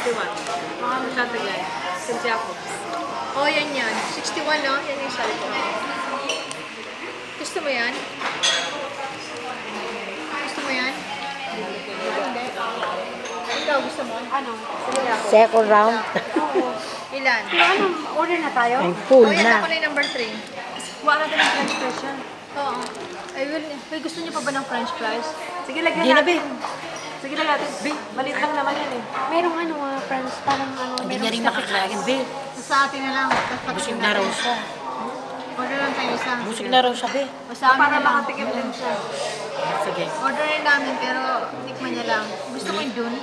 61. Mga matatagay. St. Jacobs. Oh, yan yan. 61, no? Yan yung sabi ko. Gusto mo yan? Gusto mo yan? Hindi. Ikaw, gusto mo? Ano? Second round. Oo. Ilan? Pero ano, order na tayo? Ay, full Oh, yan na. ako na yung number 3. Kuha natin ng French fries yan. Oo. Ay, will. Ay, gusto niyo pa ba ng french fries? Sige, lagyan Hindi na, natin. Sige, lagyan natin. Maliit lang naman yan eh. Merong ano, friends, parang ano, Hindi niya rin makakain, be. Sa atin na lang. Busog na raw siya. Order lang tayo isa. Busog na raw siya, be. O sa amin Para na lang. makatikim din siya. Sige. Order rin namin pero tikman niya lang. Gusto mo yung dun?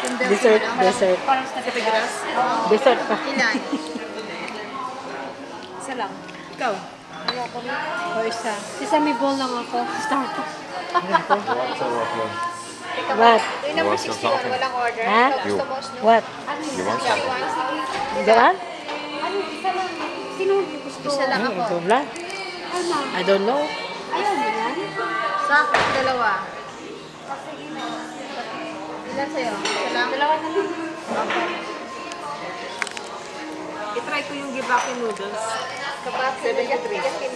Yung dun Dessert, lang. dessert. Parang sa Pitigras. Dessert pa. Ilan? Isa lang. Ikaw? O isa. Sesame bowl lang ako. Starter. Teka What? Yung number 61, walang order. Ha? Ikaw gusto mo, Snoop? What? You want 61? Diyan? Ano, isa lang. Sino yung gusto? Isa lang ako. Ito lang. Ano? I don't know. Ayaw mo yan? Sa akin, dalawa. Ilan sa'yo? Isa lang? Dalawa na lang. Okay. I-try ko yung gibaki noodles. Kapag 73. Okay,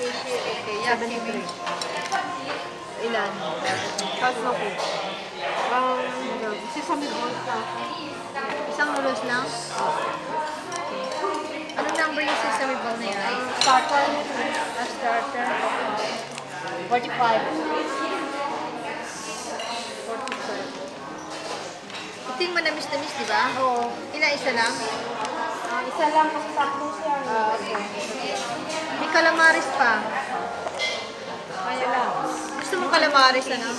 yeah, 73. Ilan? Tapos na po. Sesame bowl ka. Isang noodles lang? Ano number yung sesame ball na yan? Starter. A starter? 45. Ito yung manamis-namis, di ba? Oo. Ilan, isa lang? Isa lang kasi tatlo siya. Okay. May calamaris pa. Kaya lang. Gusto mo calamaris, ano?